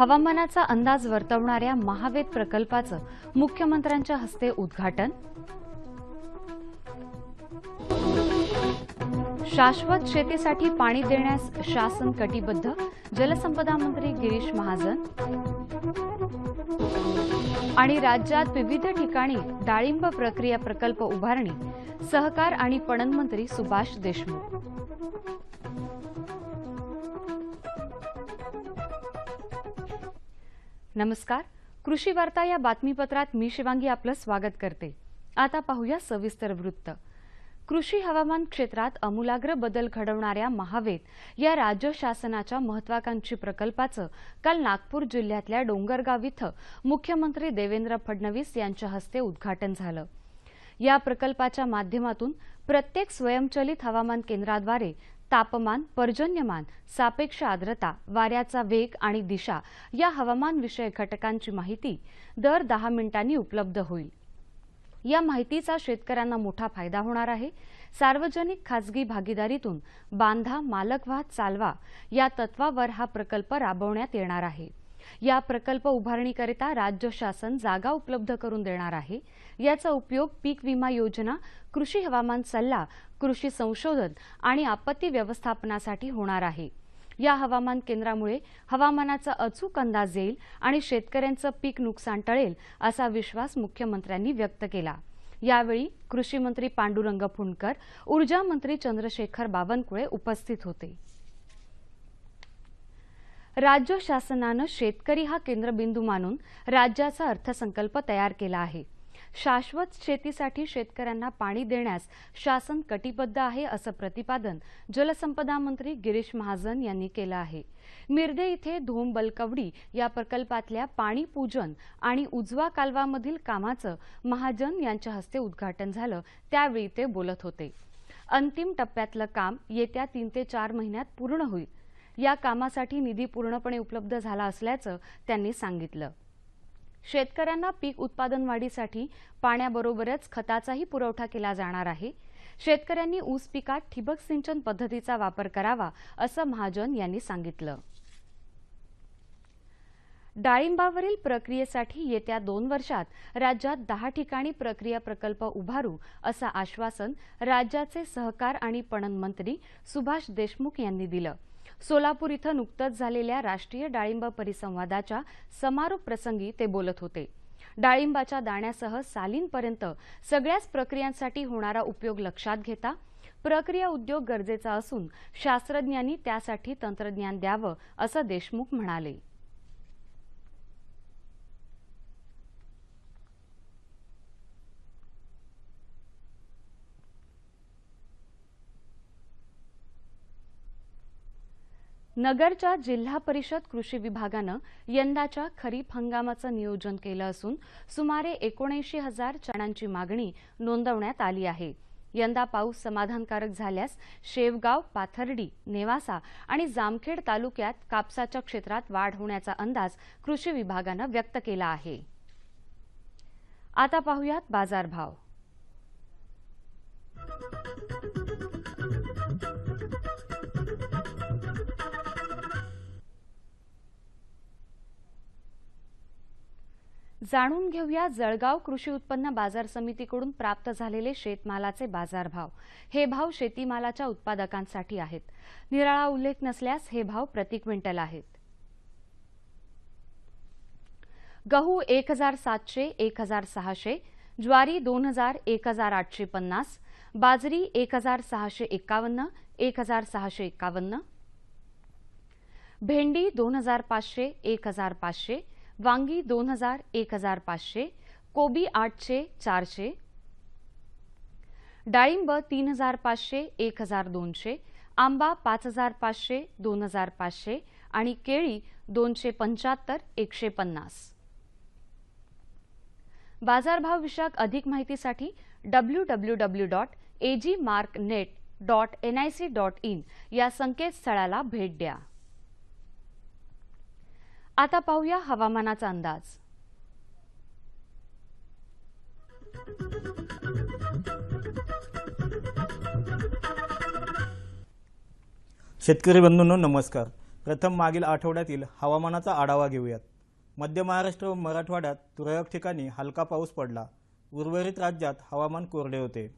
हवामानाचा अंदाज वर्तवणाऱ्या महावेद प्रकल्पाचं मुख्यमंत्र्यांच्या हस्ते उद्घाटन। शाश्वत शेतीसाठी पाणी देण्यास शासन कटिबद्ध, जलसंपदा मंत्री गिरीश महाजन। आणि राज्यात विविध ठिकाणी डाळिंब प्रक्रिया प्रकल्प उभारणी, सहकार आणि पणन मंत्री सुभाष देशमुख। नमस्कार, कृषी वार्ता या बातमीपत्रात मी शिवांगी आपलं स्वागत करते। आता पाहूया सविस्तर वृत्त। कृषी हवामान क्षेत्रात आमूलाग्र बदल घडवणाऱ्या महावेद या राज्य शासनाच्या महत्त्वाकांक्षी प्रकल्पाचं काल नागपूर जिल्ह्यातल्या डोंगरगाव इथं मुख्यमंत्री देवेंद्र फडणवीस यांच्या हस्ते उद्घाटन झालं। या प्रकल्पाच्या माध्यमातून प्रत्येक स्वयंचलित हवामान केंद्राद्वारे तापमान, पर्जन्यमान, सापेक्ष आर्द्रता, वाऱ्याचा वेग आणि दिशा या हवामानविषयक घटकांची माहिती दर 10 मिनिटांनी उपलब्ध होईल। या माहितीचा शेतकऱ्यांना मोठा फायदा होणार आहे। सार्वजनिक खासगी भागीदारीतून बांधा, मालक व्हा, चालवा या तत्वावर हा प्रकल्प राबवण्यात येणार आहे। या प्रकल्प उभारणीकरिता राज्य शासन जागा उपलब्ध करून देणार आहे। याचा उपयोग पीक विमा योजना, कृषी हवामान सल्ला, कृषी संशोधन आणि आपत्ती व्यवस्थापनासाठी होणार आहे। या हवामान केंद्रामुळे हवामानाचा अचूक अंदाज येईल आणि शेतकऱ्यांचं पीक नुकसान टळेल असा विश्वास मुख्यमंत्र्यांनी व्यक्त केला। यावेळी कृषी मंत्री पांडुरंग फुंडकर, ऊर्जा मंत्री चंद्रशेखर बावनकुळे उपस्थित होते। राज्य शासनाने शेतकरी हा केंद्रबिंदू मानून राज्याचा अर्थसंकल्प तयार केला आहे। शाश्वत शेतीसाठी शेतकऱ्यांना पाणी देण्यास शासन कटिबद्ध आहे असं प्रतिपादन जलसंपदा मंत्री गिरीश महाजन यांनी केलं आहे। मिरदे इथे धोम बलकवडी या प्रकल्पातल्या पाणी पूजन आणि उजवा कालवामधील कामाचं महाजन यांच्या हस्ते उद्घाटन झालं, त्यावेळी ते बोलत होते। अंतिम टप्प्यातलं काम येत्या 3 ते 4 महिन्यात पूर्ण होईल। या कामासाठी निधी पूर्णपणे उपलब्ध झाला असल्याचं त्यांनी सांगितलं। शेतकऱ्यांना पीक उत्पादन वाढीसाठी पाण्याबरोबरच खताचाही पुरवठा केला जाणार आहे। शेतकऱ्यांनी ऊस पिकात ठिबक सिंचन पद्धतीचा वापर करावा असं महाजन यांनी सांगितलं। डाळिंबावरील प्रक्रियेसाठी येत्या 2 वर्षात राज्यात 10 ठिकाणी प्रक्रिया प्रकल्प उभारू असं आश्वासन राज्याचे सहकार आणि पणन मंत्री सुभाष देशमुख यांनी दिलं। सोलापूर इथं नुकतंच झालेल्या राष्ट्रीय डाळिंब परिसंवादाच्या समारोप प्रसंगी ते बोलत होते। डाळिंबाच्या दाण्यासह सालींपर्यंत सगळ्याच प्रक्रियांसाठी होणारा उपयोग लक्षात घेता प्रक्रिया उद्योग गरजेचा असून शास्त्रज्ञांनी त्यासाठी तंत्रज्ञान द्यावं असं देशमुख म्हणाले। नगरच्या जिल्हा परिषद कृषी विभागानं यंदाच्या खरीप हंगामाचं नियोजन केलं असून सुमारे 79,000 टनांची मागणी नोंदवण्यात आली आहे। यंदा पाऊस समाधानकारक झाल्यास शेवगाव, पाथर्डी, नेवासा आणि जामखेड तालुक्यात कापसाच्या क्षेत्रात वाढ होण्याचा अंदाज कृषी विभागानं व्यक्त केला आहे। आता पाहूयात बाजारभाव। जाणून घेऊया जळगाव कृषी उत्पन्न बाजार समितीकडून प्राप्त झालेले शेतमालाचे बाजारभाव। हे भाव शेतीमालाच्या उत्पादकांसाठी आहेत। निराळा उल्लेख नसल्यास हे भाव प्रति क्विंटल आहेत। गहू 1,700, 1,600, ज्वारी 2,000, 1,850, बाजरी 1,651, 1,651, भेंडी 2,500, 1,500, वांगी 2,000, 1,500, कोबी 800, 400, डाळिंब 3,500, 1,200, आंबा 5,500, 2,500 आणि केळी 275, 150। बाजारभाव विषयक अधिक माहितीसाठी www.agmarknet.nic.in या संकेतस्थळाला भेट द्या। आता पाहूया हवामानाचा अंदाज। शेतकरी बंधूंनो नमस्कार। प्रथम मागील आठवड्यातील हवामानाचा आढावा घेऊयात। मध्य महाराष्ट्र व मराठवाड्यात तुरळक ठिकाणी हलका पाऊस पडला। उर्वरित राज्यात हवामान कोरडे होते।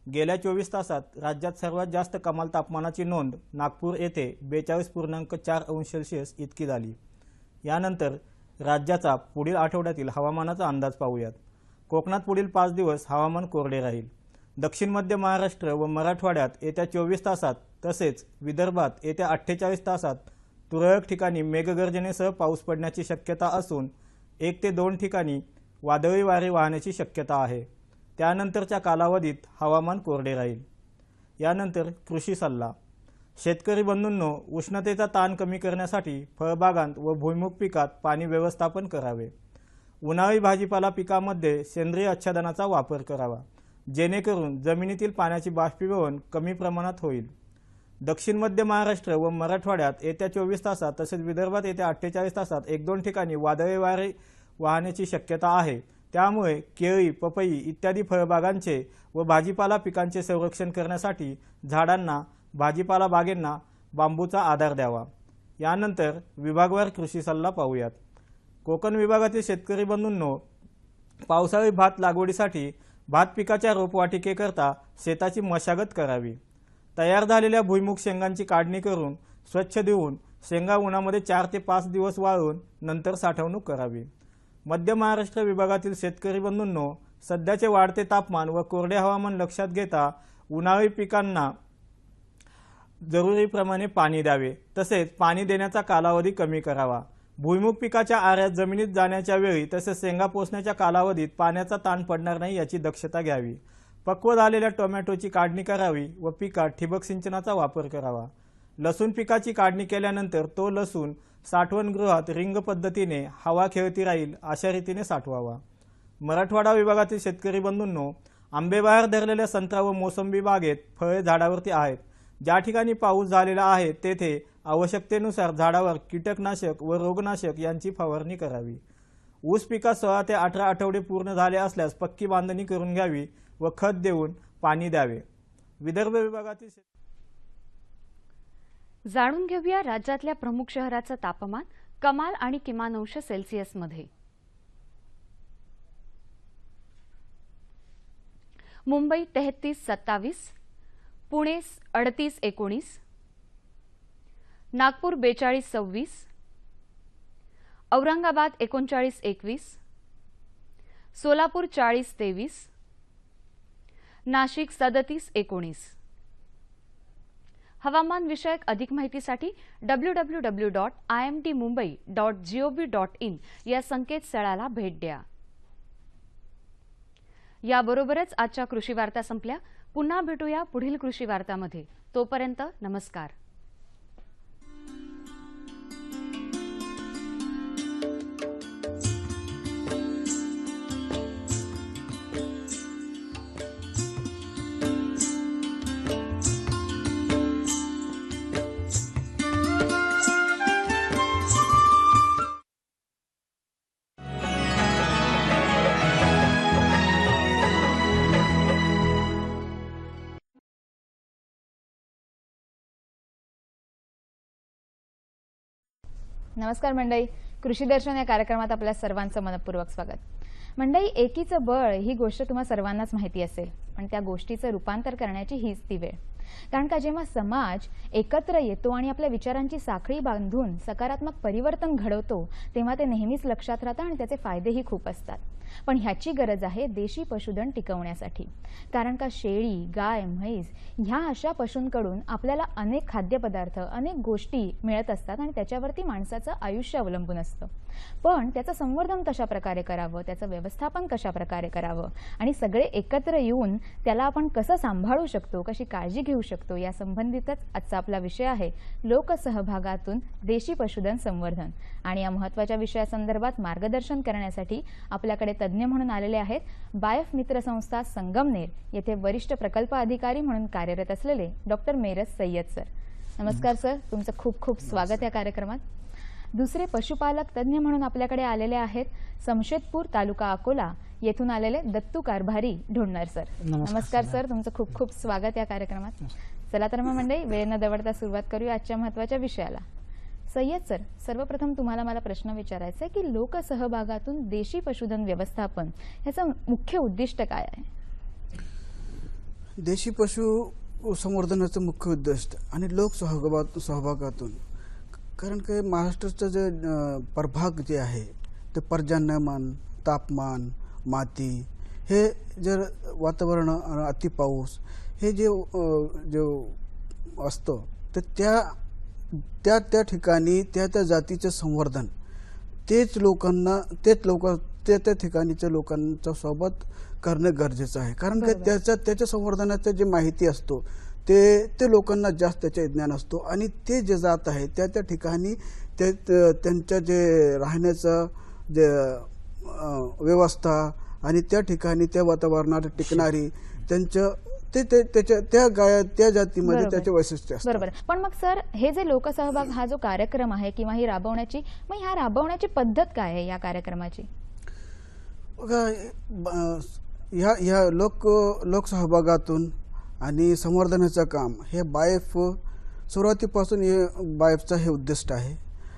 गेल्या 24 तासात राज्यात सर्वात जास्त कमाल तापमानाची नोंद नागपूर येथे 42.4 अंश सेल्सिअस इतकी झाली। यानंतर राज्याचा पुढील आठवड्यातील हवामानाचा अंदाज पाहूयात। कोकणात पुढील 5 दिवस हवामान कोरडे राहील। दक्षिण मध्य महाराष्ट्र व मराठवाड्यात येत्या 24 तासात तसेच विदर्भात येत्या 48 तासात तुरळक ठिकाणी मेघगर्जनेसह पाऊस पडण्याची शक्यता असून 1 ते 2 ठिकाणी वादळी वारे वाहण्याची शक्यता आहे। त्यानंतरच्या कालावधीत हवामान कोरडे राहील। यानंतर कृषी सल्ला। शेतकरी बंधूंनो, उष्णतेचा ताण कमी करण्यासाठी फळबागांत व भुईमुग पिकात पाणी व्यवस्थापन करावे। उन्हाळी भाजीपाला पिकामध्ये सेंद्रिय आच्छादनाचा वापर करावा, जेणेकरून जमिनीतील पाण्याची बाष्पीभवन कमी प्रमाणात होईल। दक्षिण मध्य महाराष्ट्र व मराठवाड्यात येत्या 24 तासात तसेच विदर्भात येत्या 48 तासात 1-2 ठिकाणी वादळी वारे वाहण्याची शक्यता आहे। त्यामुळे केळी, पपई इत्यादी फळबागांचे व भाजीपाला पिकांचे संरक्षण करण्यासाठी झाडांना, भाजीपाला बागेंना बांबूचा आधार द्यावा। यानंतर विभागवार कृषी सल्ला पाहूयात। कोकण विभागातील शेतकरी बंधूंनो, पावसाळी भात लागवडीसाठी भात पिकाच्या रोपवाटिकेकरता शेताची मशागत करावी। तयार झालेल्या भुईमुग शेंगांची काढणी करून स्वच्छ धुवून शेंगा उन्हामध्ये 4 ते 5 दिवस वाळवून नंतर साठवणूक करावी। मध्य महाराष्ट्र विभागातील शेतकरी बंधूंनो, सध्याचे वाढते तापमान व कोरडे हवामान लक्षात घेता उन्हाळी पिकांना जरुरीप्रमाणे पाणी द्यावे, तसेच पाणी देण्याचा कालावधी कमी करावा। भुईमुग पिकाच्या आऱ्यात जमिनीत जाण्याच्या वेळी तसेच शेंगा पोसण्याच्या कालावधीत पाण्याचा ताण पडणार नाही याची दक्षता घ्यावी। पक्व झालेल्या टोमॅटोची काढणी करावी व पिकात ठिबक सिंचनाचा वापर करावा। लसूण पिकाची काढणी केल्यानंतर तो लसूण साठवणगृहात रिंग पद्धतीने हवा खेळती राहील अशा रीतीने साठवावा। मराठवाडा विभागातील शेतकरी बंधूंनो, आंबेबहार धरलेल्या संत्रा व मोसंबी बागेत फळे झाडावरती आहेत। ज्या ठिकाणी पाऊस झालेला आहे तेथे आवश्यकतेनुसार झाडावर कीटकनाशक व रोगनाशक यांची फवारणी करावी। ऊस पिकात 16 ते 18 आठवडे पूर्ण झाले असल्यास पक्की बांधणी करून घ्यावी व खत देऊन पाणी द्यावे। विदर्भ विभागातील जाणून घेऊया राज्यातल्या प्रमुख शहराचं तापमान कमाल आणि किमान अंश सेल्सिअसमध्ये। मुंबई 33-27, पुणे 38-19, नागपूर 42-26, औरंगाबाद 39-21, सोलापूर 40-23, नाशिक 37-19। हवामान विषयक अधिक माहितीसाठी www.imtmumbai.gov.in या संकेतस्थळाला भेट द्या। याबरोबरच आजच्या कृषी वार्ता संपल्या। पुन्हा भेटूया पुढील कृषी वार्तामध्ये। तोपर्यंत नमस्कार। नमस्कार मंडळी, कृषी दर्शन या कार्यक्रमात आपल्या सर्वांचं मनपूर्वक स्वागत। मंडळी, एकीचं बळ ही गोष्ट तुम्हा सर्वांनाच माहिती असेल, पण त्या गोष्टीचं रूपांतर करण्याची हीच ती वेळ। कारण का जेव्हा समाज एकत्र येतो आणि आपल्या विचारांची साखळी बांधून सकारात्मक परिवर्तन घडवतो तेव्हा ते नेहमीच लक्षात राहतं आणि त्याचे फायदेही खूप असतात। पण ह्याची गरज आहे देशी पशुधन टिकवण्यासाठी। कारण का शेळी, गाय, म्हैस ह्या अशा पशूंकडून आपल्याला अनेक खाद्यपदार्थ, अनेक गोष्टी मिळत असतात आणि त्याच्यावरती माणसाचं आयुष्य अवलंबून असतं। पण त्याचं संवर्धन कशा प्रकारे करावं, त्याचं व्यवस्थापन कशा प्रकारे करावं आणि सगळे एकत्र येऊन त्याला आपण कसं सांभाळू शकतो, कशी काळजी घेऊ शकतो या संबंधितच आजचा आपला विषय आहे, लोकसहभागातून देशी पशुधन संवर्धन। आणि या महत्त्वाच्या विषयासंदर्भात मार्गदर्शन करण्यासाठी आपल्याकडे तज्ञ म्हणून आलेले आहेत बायफ मित्र संस्था संगमनेर येथे वरिष्ठ प्रकल्प अधिकारी म्हणून कार्यरत असलेले डॉक्टर मेरज सय्यद सर। नमस्कार सर, तुमचं खूप खूप स्वागत या कार्यक्रमात। दुसरे पशुपालक तज्ञ म्हणून आपल्याकडे आलेले आहेत समशेदपूर तालुका अकोला येथून आलेले दत्तू कारभारी ढोणणार सर। नमस्कार सर, तुमचं खूप खूप स्वागत या कार्यक्रमात। चला तर मग मंडळी, वेळ न दवडता सुरुवात करूया आजच्या महत्त्वाच्या विषयाला। सय्यद सर, सर्वप्रथम तुम्हाला मला प्रश्न विचारायचा आहे की लोकसहभागातून देशी पशुधन व्यवस्थापन ह्याचं मुख्य उद्दिष्ट काय आहे? देशी पशु संवर्धनाचं मुख्य उद्दिष्ट आणि सहभागातून, कारण की महाराष्ट्राचं जे प्रभाग जे आहे ते पर्जन्यमान, तापमान, माती, हे जर वातावरण, अति पाऊस, हे जे असतं तर त्या ठिकाणी त्या जातीचं संवर्धन त्या ठिकाणीच्या लोकांच्या सोबत करणं गरजेचं आहे. कारण की त्याच्या संवर्धनाचं जे माहिती असतो ते लोकांना जास्त त्याचे ज्ञान असतो आणि ते जे जात आहे त्या ठिकाणी त्यांच्या जे राहण्याचं जे व्यवस्था आणि त्या ठिकाणी त्या वातावरणात टिकणारी त्यांच्या त्या जातीमध्ये त्याचे वैशिष्ट्य असतात. बरोबर. पण मग सर, हे जे लोकसहभाग हा जो कार्यक्रम आहे किंवा ही राबवण्याची पद्धत काय आहे या कार्यक्रमाची? ह्या लोकसहभागातून आणि संवर्धनाचं काम हे बायफ सुरुवातीपासून बायफचा हे उद्दिष्ट आहे.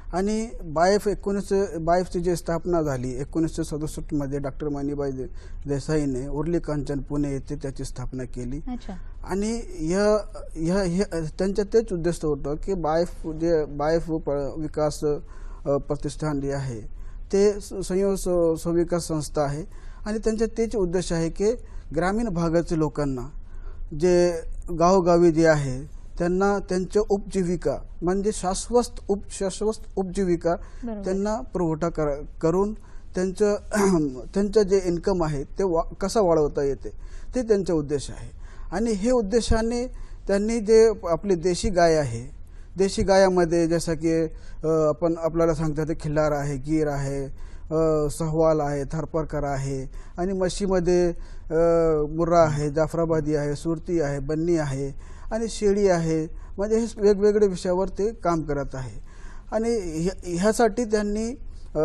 आणि बायफची जी स्थापना झाली 1967 मध्ये डॉक्टर माणिबाई देसाईने उर्ली कांचन पुणे येथे त्याची स्थापना केली. आणि त्यांचं तेच उद्दिष्ट होतं की बायफ विकास प्रतिष्ठान जे आहे ते संयोग विकास संस्था आहे आणि त्यांचा तेच उद्देश आहे की ग्रामीण भागाच्या लोकांना जे गावोगावी जे आहे त्यांना त्यांच्या उपजीविका म्हणजे शाश्वत उपजीविका त्यांना पुरवठा करून त्यांचं जे इन्कम आहे ते कसा वाढवता येते ते त्यांचा उद्देश आहे. आणि हे उद्देशाने त्यांनी जे आपली देशी गाय आहे, देशी गायामध्ये जसं की आपल्याला सांगतात खिल्लार आहे, गीर आहे, सहवाल आहे, थारपारकर आहे आणि म्हशीमध्ये मुर्रा आहे, जाफराबादी आहे, सुरती आहे, बन्नी आहे आणि शेळी आहे. म्हणजे हे वेगवेगळे विषयावर ते काम करत आहे. आणि ह्यासाठी त्यांनी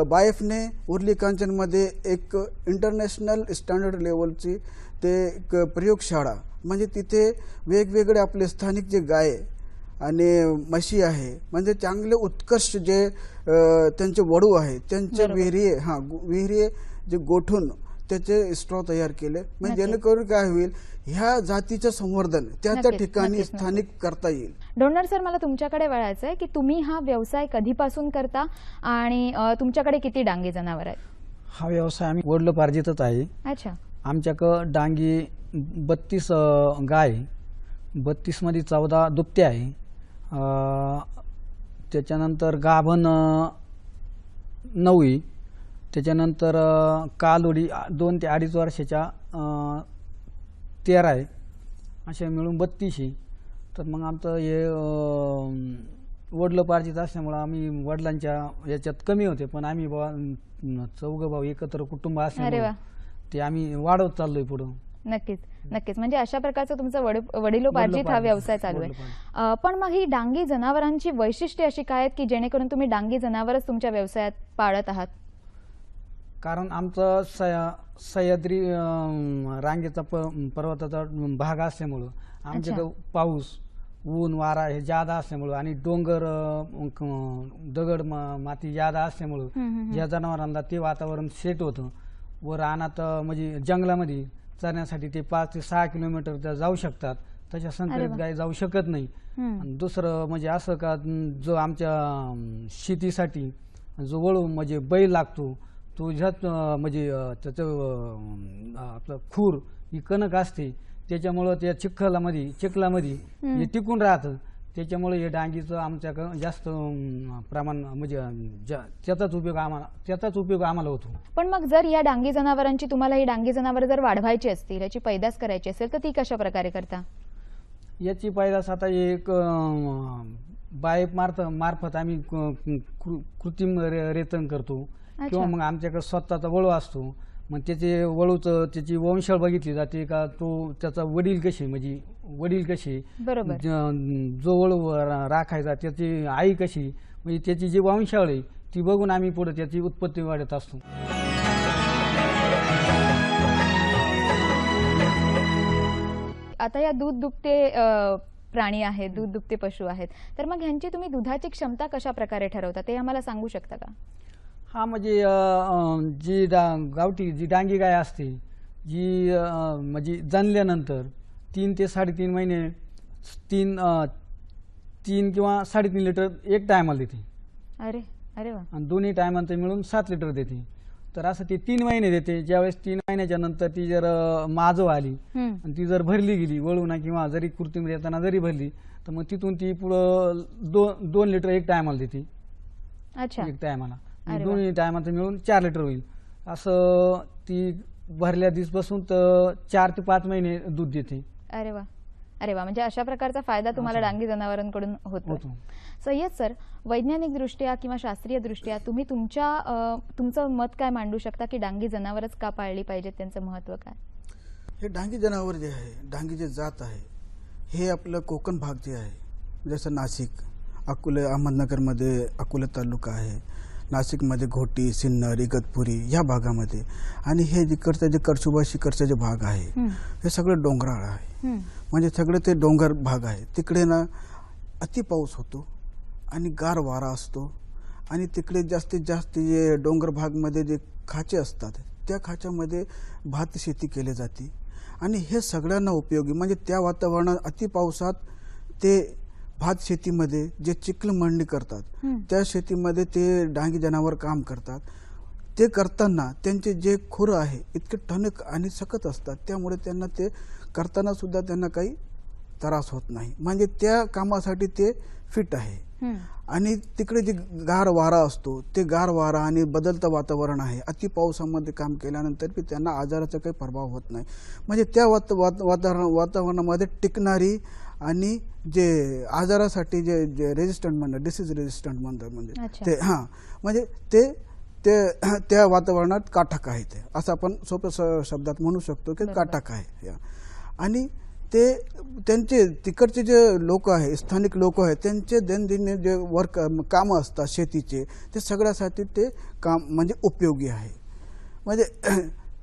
बायफने उर्ली कांचनमध्ये एक इंटरनॅशनल स्टँडर्ड लेवलची ते एक प्रयोगशाळा, म्हणजे तिथे वेगवेगळे आपले स्थानिक जे गाय आणि म्हशी आहे म्हणजे चांगले उत्कर्ष जे त्यांचे वडू आहे त्यांचे विहिरी जे गोठून त्याचे स्ट्रॉ तयार केले. म्हणजे जेणेकरून काय होईल, ह्या जातीचं संवर्धन त्या ठिकाणी स्थानिक करता येईल. डोनर सर, मला तुमच्याकडे वळायचं आहे की तुम्ही हा व्यवसाय कधीपासून करता आणि तुमच्याकडे किती डांगी जनावर आहेत? हा व्यवसाय आम्ही वडिलोपार्जितच आहे. अच्छा. आमच्याकडं डांगी 32 गाय, 32 मध्ये 14 दुभत्या आहे. त्याच्यानंतर गाभण 9, त्याच्यानंतर कालोडी 2 ते 2.5 वर्षाच्या 13 आहे. असे मिळून 32. तर मग आमचं हे वडिलोपार्जित असल्यामुळं आम्ही वडिलांच्या याच्यात कमी होते, पण आम्ही 4 भाऊ एकत्र कुटुंब असल्यामुळे ते आम्ही वाढवत चाललोय पुढं. नक्कीच. म्हणजे अशा प्रकारचा तुमचा वडिलोपार्जित हा व्यवसाय चालू आहे. पण मग ही डांगी जनावरांची वैशिष्ट्ये अशी काय आहेत की जेणेकरून तुम्ही डांगी जनावरच तुमच्या व्यवसायात पाळत आहात? कारण आमचं सह्याद्री रांगेचा पर्वताचा भाग असल्यामुळं आमच्याकडं पाऊस, ऊन, वारा हे जादा असल्यामुळं आणि डोंगर, दगड, माती जादा असल्यामुळं या जनावरांना ते वातावरण सेट होतं. व रानात म्हणजे जंगलामध्ये चरण्यासाठी ते 5 ते 6 किलोमीटर जाऊ शकतात. तशा संकरित गाय जाऊ शकत नाही. दुसरं म्हणजे असं का जो आमच्या शेतीसाठी जो वळू म्हणजे बैल लागतो तो ह्यात म्हणजे त्याचं आपलं खूर ही कणक असते त्याच्यामुळं त्या चिखलामध्ये हे टिकून राहतं. त्याच्यामुळे हे डांगीचं आमच्याकडं जास्त प्रमाण म्हणजे त्याचाच उपयोग आम्हाला होतो. पण मग जर या डांगी जनावरांची तुम्हाला ही डांगी जनावर जर वाढवायची असतील, याची पैदास करायची असेल तर ती कशा प्रकारे करता? याची पैदास आता एक बायफ मार्फत आम्ही कृत्रिम रेतन करतो किंवा मग आमच्याकडे स्वतःचा वळू असतो. मग त्याची वंशावळ बघितली जाते का त्याचा वडील कसे बरोबर, जो वळू राखायचा त्याची आई कशी, म्हणजे त्याची जी वंशावळ आहे ती बघून आम्ही पुढे त्याची उत्पत्ती वाढत असतो. आता या दूध दुभते प्राणी आहेत, दूध दुभते पशु आहेत, तर मग ह्यांची तुम्ही दुधाची क्षमता कशा प्रकारे ठरवता ते आम्हाला सांगू शकता का? हा म्हणजे जी गावठी जी डांगी गाय असते जी म्हणजे जणल्यानंतर 3 ते 3.5 महिने 3 किंवा 3.5 लिटर एक टायमाला देते अरे अरे वा. आणि दोन्ही टायमांचं मिळून 7 लिटर देते. तर असं ती 3 महिने देते. ज्यावेळेस 3 महिन्याच्या नंतर ती जर माजव आली आणि ती जर भरली गेली वळून किंवा जरी कृत्रिम येताना जरी भरली तर मग तिथून ती पुढं 2 लिटर एक टायमाला देते. अच्छा. एक टायमाला अरे वा. दोन्ही टायमाचं मिळून 4 लिटर होईल. असं ती भरल्या दिवसपासून तर 4 ते 5 महिने दूध देते. अरे वा. अरे वा, म्हणजे अशा प्रकारचा फायदा तुम्हाला डांगी जनावरांकडून होतो. होतो. सय्यद सर, वैज्ञानिक दृष्ट्या किंवा शास्त्रीय दृष्ट्या तुम्ही तुमचं मत काय मांडू शकता की डांगी जनावरच का पाळली पाहिजेत, त्यांचं महत्त्व काय? हे डांगी जनावर जे आहे, डांगी जे जात आहे, हे आपलं कोकण भाग जे आहे, जसं नाशिक, अकोले, अहमदनगरमध्ये अकोला तालुका आहे, नाशिकमध्ये घोटी, सिन्नर, इगतपुरी या भागामध्ये, आणि हे जिकडचं जे करसुबा शिखरचे जे भाग आहे हे सगळं डोंगराळ आहे. म्हणजे सगळे ते डोंगर भाग आहे. तिकडे ना अति पाऊस होतो आणि गार वारा असतो, आणि तिकडे जास्तीत जास्त जे डोंगर भागमध्ये जे खाचे असतात त्या खाच्यामध्ये भात शेती केली जाते, आणि हे सगळ्यांना उपयोगी. म्हणजे त्या वातावरणात अति पावसात ते भात शेतीमध्ये जे चिखल मळणी करतात त्या शेतीमध्ये ते डांगी जनावर काम करतात. ते करताना त्यांचे जे खुरं आहे इतके टणक आणि सकत असतात, त्यामुळे त्यांना ते करताना सुद्धा त्यांना काही त्रास होत नाही. म्हणजे त्या कामासाठी ते फिट आहे. आणि तिकडे जे गार वारा असतो ते गार वारा आणि बदलतं वातावरण आहे, अति पावसामध्ये काम केल्यानंतर बी त्यांना आजाराचा काही प्रभाव होत नाही. म्हणजे त्या वातावरणामध्ये टिकणारी आणि जे आजारासाठी जे रेजिस्टंट म्हणतात, डिसीज रेजिस्टंट म्हणतात, म्हणजे ते म्हणजे ते त्या वातावरणात काटक आहे. ते असं आपण सोप्या शब्दात म्हणू शकतो की काटक आहे. आणि ते त्यांचे तिकडचे जे लोक आहे, स्थानिक लोक आहेत, त्यांचे दैनंदिन जे कामं असतात शेतीचे, ते सगळ्यासाठी ते काम म्हणजे उपयोगी आहे. म्हणजे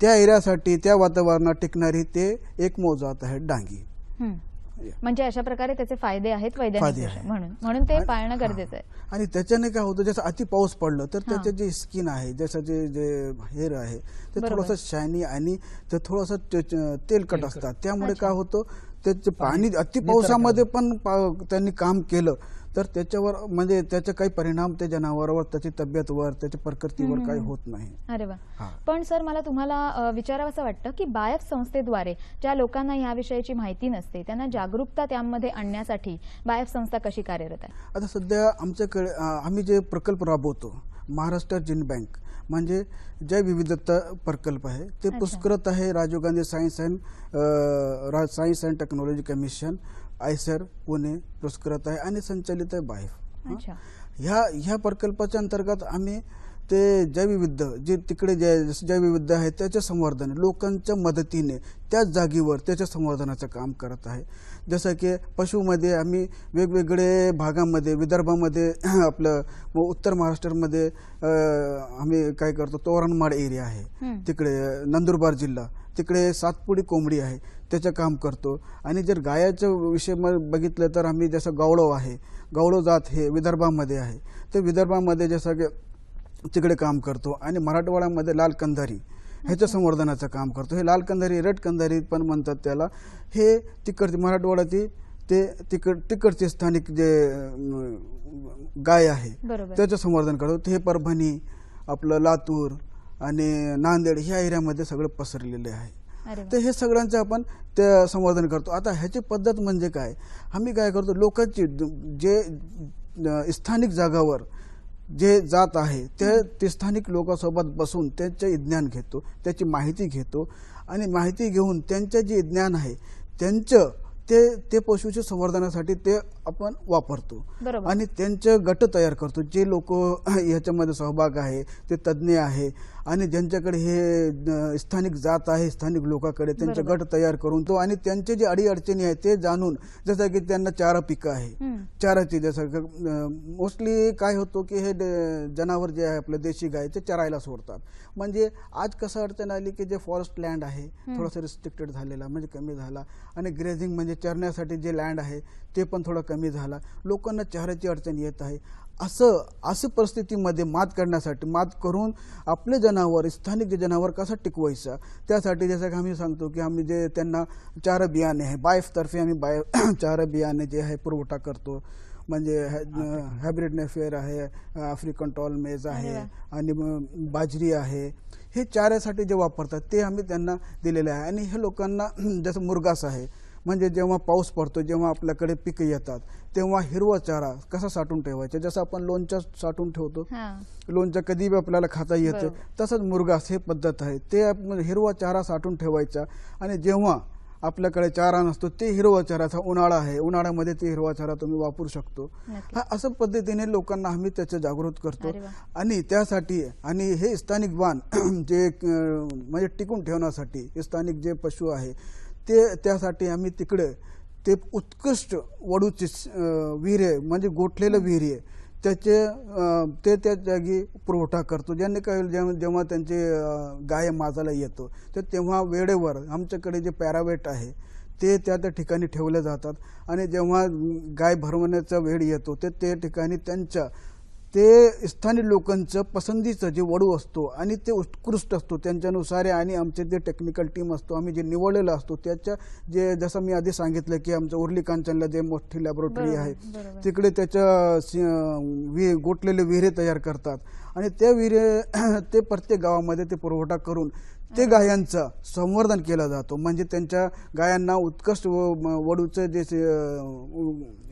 त्या एरियासाठी त्या वातावरणात टिकणारी ते एक मोजात आहे डांगी. म्हणजे अशा प्रकारे त्याचे फायदे आहेत वैज्ञानिक म्हणून ते पाळणं गरजेचं आहे. आणि त्याच्याने काय होतं, जसं अति पाऊस पडलं तर त्याचे जे स्किन आहे, जसं जे हेअर आहे ते थोडंसं शायनी आणि ते थोडंसं तेलकट असतात. त्यामुळे काय होतं, त्याचे पाणी अति पावसामध्ये पण त्यांनी काम केलं तर त्याच्यावर म्हणजे त्याचे काही परिणाम त्या जनावरावर, त्याची तब्येतवर, त्याच्या प्रकृतीवर काही होत नाही. अरे वा. पण सर, मला तुम्हाला विचारावंसं वाटतं की बायफ संस्थेद्वारे ज्या लोकांना याविषयीची माहिती नसते त्यांना जागरूकता त्यामध्ये आणण्यासाठी बायफ संस्था कशी कार्यरत आहे? आता सध्या आमच्याकडे आम्ही जे प्रकल्प राबवतो, महाराष्ट्र जीन बँक म्हणजे जैव विविधता प्रकल्प आहे, ते पुरस्कृत आहे Rajiv Gandhi science and technology commission, IISER Pune पुरस्कृत आहे आणि संचालित आहे बायफ. ह्या प्रकल्पाच्या अंतर्गत आम्ही ते जैवविविध जे तिकडे जैवविविध आहे त्याचे संवर्धन लोकांच्या मदतीने त्याच जागेवर त्याच्या संवर्धनाचं काम करत आहे. जसं की पशुमध्ये आम्ही वेगवेगळे भागामध्ये, विदर्भामध्ये, आपलं उत्तर महाराष्ट्रामध्ये आम्ही काय करतो, तोरणमाळ एरिया आहे तिकडे, नंदुरबार जिल्हा, तिकडे सातपुडी कोंबडी आहे, त्याचं काम करतो. आणि जर गायाचं विषय बघितलं तर आम्ही जसं गवळो आहे, गवळो जात हे विदर्भामध्ये आहे, ते विदर्भामध्ये जसं की तिकडे काम करतो. आणि मराठवाड्यामध्ये लाल कंधारी ह्याच्या संवर्धनाचं काम करतो. हे लाल कंधारी, रेड कंधारी पण म्हणतात त्याला. हे तिकडचे मराठवाड्यातील ते तिकडचे स्थानिक जे गाय आहे त्याचं संवर्धन करतो. हे परभणी, आपलं लातूर आणि नांदेड ह्या एरियामध्ये सगळं पसरलेले आहे. तर हे सगळ्यांचं आपण ते संवर्धन करतो. आता ह्याची पद्धत म्हणजे काय, आम्ही काय करतो, लोकांची जे स्थानिक जागावर जे जात आहे ते स्थानिक लोकांसोबत बसून त्यांचे ज्ञान घेतो, त्याची माहिती घेतो, आणि माहिती घेऊन त्यांचं जे ज्ञान आहे त्यांचं ते पशुच्या संवर्धनासाठी ते आपण वापरतो. आणि त्यांचे गट तयार करतो. जे लोक ह्याच्यामध्ये सहभाग आहे ते तज्ज्ञ आहे आणि ज्यांच्याकडे हे स्थानिक जात आहे, स्थानिक लोकांकडे त्यांचे गट तयार करून तो आणि त्यांचे जे अडीअडचणी आहेत ते जाणून, जसं की त्यांना चारा पिकं आहे, चाराची जसं मोस्टली काय होतो की हे जनावर जे आहे आपलं देशी गाय ते चरायला सोडतात. म्हणजे आज कसं अडचण आली की जे फॉरेस्ट लँड आहे थोडंसं रिस्ट्रिक्टेड झालेला, म्हणजे कमी झाला, आणि ग्रेझिंग म्हणजे चरण्यासाठी जे लँड आहे ते पण थोडं कमी झाला, लोकांना चाऱ्याची अडचण येत आहे. असं परिस्थितीमध्ये मात करून आपले जनावर, स्थानिक जे जनावर कसं टिकवायचं, त्यासाठी जसं की आम्ही सांगतो की आम्ही जे त्यांना चारा बियाणे आहे बायफतर्फे आम्ही चारा बियाणे जे आहे पुरवठा करतो. म्हणजे हायब्रिड नेफेअर आहे, आफ्रिकन टॉल मेज आहे आणि बाजरी आहे, हे चाऱ्यासाठी जे वापरतात ते आम्ही त्यांना दिलेले आहे. आणि हे लोकांना जसं मुरघास आहे, म्हणजे जेव्हा पाऊस पडतो, जेव्हा आपल्याकडे पिकं येतात तेव्हा हिरवा चारा कसा साठवून ठेवायचा, जसं आपण लोणचं साठवून ठेवतो, लोणचं कधी बी आपल्याला खाता येतं, तसंच मुरघास हे पद्धत आहे. ते हिरवा चारा साठवून ठेवायचा आणि जेव्हा आपल्याकडे चारा नसतो ते हिरवा चाराचा उन्हाळा आहे, उन्हाळ्यामध्ये ते हिरवा चारा तुम्ही वापरू शकतो. असं पद्धतीने लोकांना आम्ही त्याचं जागृत करतो. आणि त्यासाठी आणि हे स्थानिक वाण जे म्हणजे टिकून ठेवण्यासाठी स्थानिक जे पशु आहे ते, त्यासाठी आम्ही तिकडे ते उत्कृष्ट वडूचे विहिरे म्हणजे गोठलेलं विहिरी आहे त्याचे त्या जागी पुरवठा करतो. ज्यांनी काय जेव्हा त्यांचे गाय माजाला येतो तर तेव्हा वेळेवर आमच्याकडे जे पॅरावेट आहे ते त्या ठिकाणी ठेवले जातात. आणि जेव्हा गाय भरवण्याचा वेळ येतो ते ठिकाणी त्यांच्या ते स्थानिक लोकांचं पसंतीचं जे वडू असतो आणि ते उत्कृष्ट असतो त्यांच्यानुसार, आणि आमचे जे टेक्निकल टीम असतो आम्ही जे निवडलेलं असतो त्याच्या जे, जसं मी आधी सांगितलं की आमचं उर्ली कांचनला जे मोठी लॅबोरेटरी आहे तिकडे त्याच्या गोठलेले विहिरे तयार करतात आणि त्या विहिरे ते प्रत्येक गावामध्ये ते पुरवठा करून ते गायांचं संवर्धन केलं जातो. म्हणजे त्यांच्या गायांना उत्कृष्ट वडूचे जे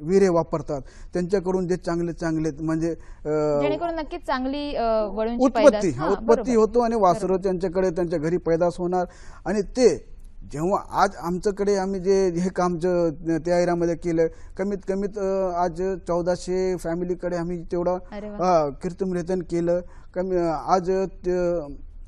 विहिरे वापरतात त्यांच्याकडून जे चांगले म्हणजे जेणेकरून नक्कीच चांगली वडूंची उत्पत्ती होतो आणि वासरं त्यांच्याकडे त्यांच्या घरी पैदास होणार. आणि ते जेव्हा आज आमच्याकडे आम्ही जे हे काम त्या एरियामध्ये केलं, कमीत आज 1400 फॅमिलीकडे आम्ही तेवढा कीर्तन केलं. आज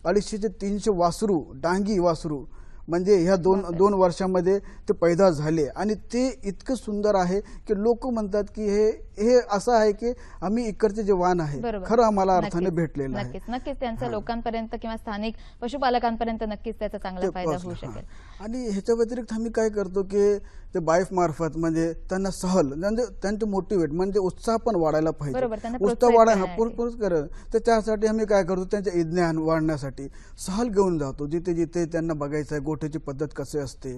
250 ते 300 वासरू, डांगी वासरू म्हणजे ह्या दोन वर्षामध्ये ते पैदा झाले. आणि ते इतकं सुंदर आहे की लोक म्हणतात की हे असं आहे की आम्ही इकडचे जे वाण आहे खरं आम्हाला अर्थाने भेटलेलं आहे. नक्कीच त्यांच्या लोकांपर्यंत किंवा स्थानिक पशुपालकांपर्यंत नक्कीच त्याचा चांगला फायदा होऊ शकेल. आणि ह्याच्या व्यतिरिक्त आम्ही काय करतो की ते बाईफ मार्फत म्हणजे त्यांना सहल, म्हणजे त्यांचे मोटिवेट म्हणजे उत्साह पण वाढायला पाहिजे, उत्साह वाढायला तर त्यासाठी आम्ही काय करतो, त्यांचे ज्ञान वाढण्यासाठी सहल घेऊन जातो. जिथे जिथे त्यांना बघायचं आहे गोठ्याची पद्धत कशी असते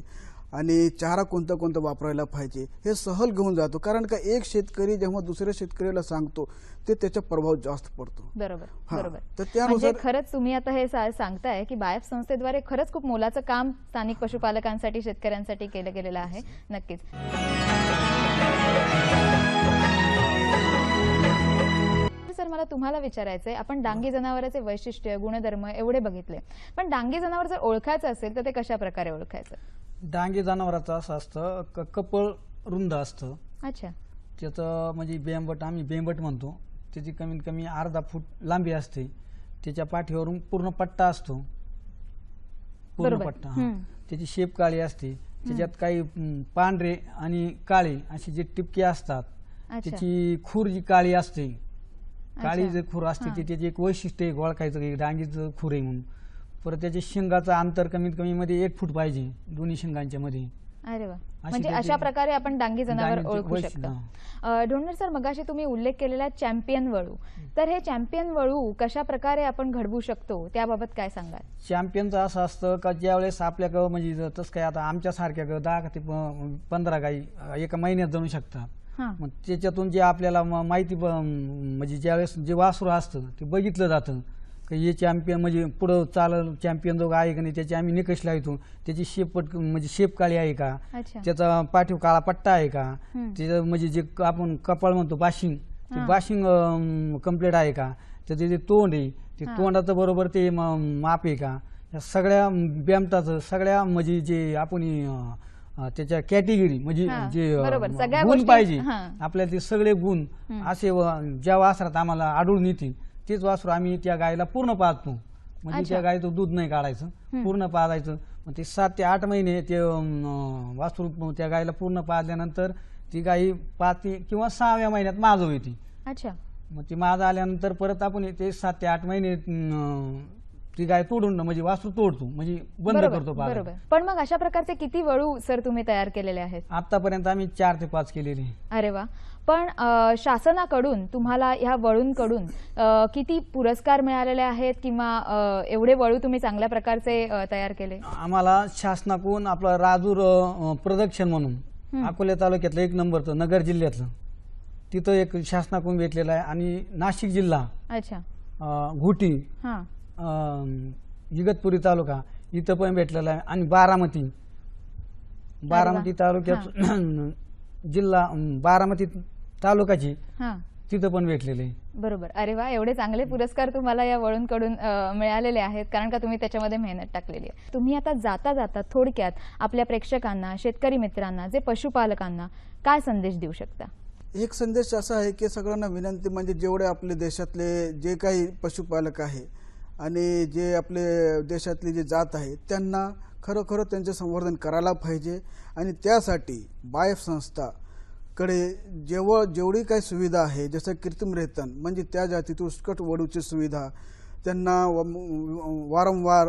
आणि चारा कोणता वापरायला पाहिजे हे सहल घेऊन जातो. कारण का एक शेतकरी जेव्हा दुसऱ्या शेतकऱ्याला सांगतो ते त्याचा प्रभाव जास्त पडतो. बरोबर. तर त्यानुसार खरंच तुम्ही आता हे सांगताय की बायफ संस्थेद्वारे खरंच खूप मोलाचं काम स्थानिक पशुपालकांसाठी, शेतकऱ्यांसाठी केलं गेलेलं आहे. नक्कीच. सर, मला तुम्हाला विचारायचंय, आपण डांगी जनावरांचे वैशिष्ट्य, गुणधर्म एवढे बघितले, पण डांगी जनावर जर ओळखायचं असेल तर ते कशा प्रकारे ओळखायचं? डांगी जनावराचं असं असतं कपल रुंद असतं. अच्छा. त्याचं म्हणजे बेंबट, आम्ही बेंबट म्हणतो, त्याची कमीत कमी अर्धा फूट लांबी असते. त्याच्या पाठीवरून पूर्ण पट्टा असतो, पूर्ण पट्टा. त्याची शेप काळी असते, त्याच्यात काही पांढरे आणि काळे असे जे टिपके असतात. त्याची खूर जी काळी असते, काळी जे खूर असते ते त्याचे एक वैशिष्ट्य आहे ओळखायचं की डांगीचं खूर आहे म्हणून. परत त्याच्या शिंगाचं अंतर कमीत कमी मध्ये 1 फूट पाहिजे दोन्ही शिंगांच्या मध्ये. अरे वा, म्हणजे अशा प्रकारे आपण डांगी जनावर ओळखू शकतो. ढोणकर सर, मगाशी तुम्ही उल्लेख केलेला चॅम्पियन वळू, तर हे चॅम्पियन वळू कशा प्रकारे आपण घडवू शकतो त्याबाबत काय सांगाल? चॅम्पियनचं असं असतं का ज्यावेळेस आपल्याकडं म्हणजे तसं काय आता आमच्या सारख्या 10 ते 15 गाई एका महिन्यात जणू शकतात. मग त्याच्यातून जे आपल्याला माहिती म्हणजे ज्यावेळेस जे वासरू असतं ते बघितलं जातं की हे चॅम्पियन म्हणजे पुढं चालल चॅम्पियन जो आहे का नाही त्याची आम्ही निकष लावतो. त्याची शेपट म्हणजे शेप काळी आहे का, त्याचा पाठीव काळा पट्टा आहे का, त्याचं म्हणजे जे आपण कपाळ म्हणतो बाशिंग, ते बाशिंग कम्प्लीट आहे का, त्याचे जे तोंड आहे ते तोंडाचं बरोबर ते माप आहे का, या सगळ्या बॅमटाचं सगळ्या म्हणजे जे आपण त्याच्या कॅटेगरी म्हणजे जे गुण पाहिजे आपल्याला ते सगळे गुण असे ज्या वासरात आम्हाला आढळून येतील तेच वासरू आम्ही त्या गायला पूर्ण पाहतो. म्हणजे अच्छा. त्या गाईचं दूध नाही काढायचं, पूर्ण पाजायचं. मग ते 7 ते 8 महिने ते वासरू त्या गाईला पूर्ण पाजल्यानंतर ती गाई 5 किंवा 6व्या महिन्यात माज होती. अच्छा. मग ती माज आल्यानंतर परत आपण ते 7 ते 8 महिने ती गाय तोडून म्हणजे वासरू तोडतो, म्हणजे बंद बरोबर करतो पाजायला. बरोबर. पण मग अशा प्रकारचे किती वळू सर तुम्ही तयार केलेले आहेत? आतापर्यंत आम्ही 4 ते 5 केलेली. अरे वा. पण शासनाकडून तुम्हाला ह्या वळूंकडून किती पुरस्कार मिळालेले आहेत किंवा एवढे वळू तुम्ही चांगल्या प्रकारचे तयार केले? आम्हाला शासनाकडून आपलं राजूर प्रदक्षिण म्हणून अकोले तालुक्यातलं 1 नंबरचं, नगर जिल्ह्यातलं, तिथं एक शासनाकडून भेटलेलं आहे. आणि नाशिक जिल्हा, अच्छा. घोटी, हा. इगतपुरी तालुका इथं पण भेटलेलं आहे. आणि बारामती तालुक्यात जिल्हा बारामती तालुक्याची हा. तिथं पण भेटलेले. बरोबर. अरे वा. एवढे चांगले पुरस्कार तुम्हाला या वळूंकडून मिळालेले आहेत, कारण का तुम्ही त्याच्यामध्ये मेहनत टाकलेली आहे. तुम्ही आता जाता जाता थोडक्यात आपल्या प्रेक्षकांना, शेतकरी मित्रांना, जे पशुपालकांना काय संदेश देऊ शकता? एक संदेश असा आहे की सगळ्यांना विनंती म्हणजे जेवढे आपले देशातले जे काही पशुपालक आहे आणि जे आपले देशातली जे जात आहे त्यांना खरोखर त्यांचे संवर्धन करायला पाहिजे. आणि त्यासाठी बायफ संस्थाकडे जेवढी काही सुविधा आहे, जसं कृत्रिम रेतन म्हणजे त्या जातीत उत्कट वडूची सुविधा, त्यांना वारंवार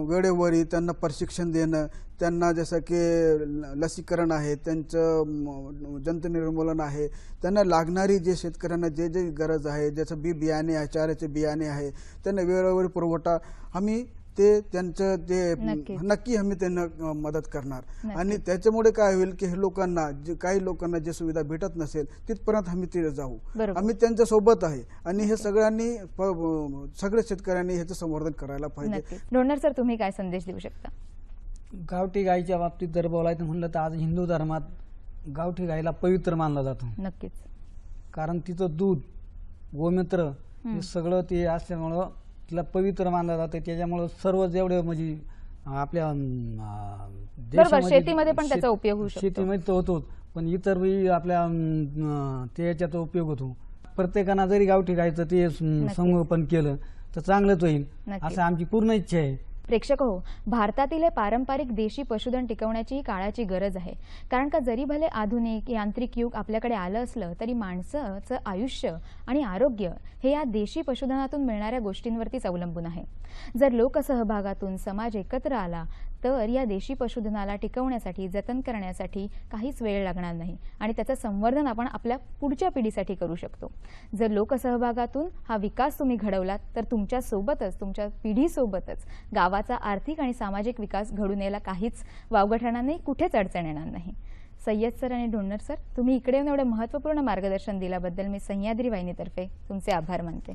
वेळेवरी त्यांना प्रशिक्षण देणं, त्यांना जसं की लसीकरण आहे, त्यांचं जंतू निर्मूलन आहे, त्यांना लागणारी जे शेतकऱ्यांना जे जे गरज आहे, जसं बियाणे आहे, चाऱ्याचे बियाणे आहे, त्यांना वेळोवेळी पुरवठा आम्ही ते त्यांचं ते नक्की आम्ही त्यांना मदत करणार. आणि त्याच्यामुळे काय होईल की हे लोकांना काही लोकांना जे सुविधा भेटत नसेल तिथपर्यंत आम्ही तिथे जाऊ. आम्ही त्यांच्या सोबत आहे आणि हे सगळ्यांनी सगळे शेतकऱ्यांनी ह्याचं संवर्धन करायला पाहिजे. डोनर सर, तुम्ही काय संदेश देऊ शकता? गावठी गाईच्या बाबतीत जर बोलायचं म्हणलं तर आज हिंदू धर्मात गावठी गाईला पवित्र मानलं जातं. नक्कीच. कारण तिचं दूध, गोमूत्र हे सगळं ते असल्यामुळं तिला पवित्र मानलं जातं. त्याच्यामुळं सर्व जेवढे म्हणजे आपल्या शेतीमध्ये पण त्याचा उपयोग होऊ शकतो. शेतीमध्ये तो होतोच, पण इतर आपल्या त्याच्यात उपयोग होतो. प्रत्येकानं जरी गावठी गायचं ते संगोपन केलं तर चांगलंच होईल, असं आमची पूर्ण इच्छा आहे. प्रेक्षक हो, भारतातील हे पारंपरिक देशी पशुधन टिकवण्याची काळाची गरज आहे. कारण का जरी भले आधुनिक यांत्रिक युग आपल्याकडे आलं असलं तरी माणसाचं आयुष्य आणि आरोग्य हे या देशी पशुधनातून मिळणाऱ्या गोष्टींवरतीच अवलंबून आहे. जर लोकसहभागातून समाज एकत्र आला तर या देशी पशुधनाला टिकवण्यासाठी, जतन करण्यासाठी काहीच वेळ लागणार नाही आणि त्याचं संवर्धन आपण आपल्या पुढच्या पिढीसाठी करू शकतो. जर लोकसहभागातून हा विकास तुम्ही घडवलात तर तुमच्या सोबतच, तुमच्या पिढीसोबतच गावाचा आर्थिक आणि सामाजिक विकास घडून यायला काहीच वावगं ठरणार नाही, कुठेच अडचण येणार नाही. सय्यद सर आणि ढोणर सर, तुम्ही इकडे येऊन एवढं महत्त्वपूर्ण मार्गदर्शन दिल्याबद्दल मी सह्याद्री वाहिनीतर्फे तुमचे आभार मानते.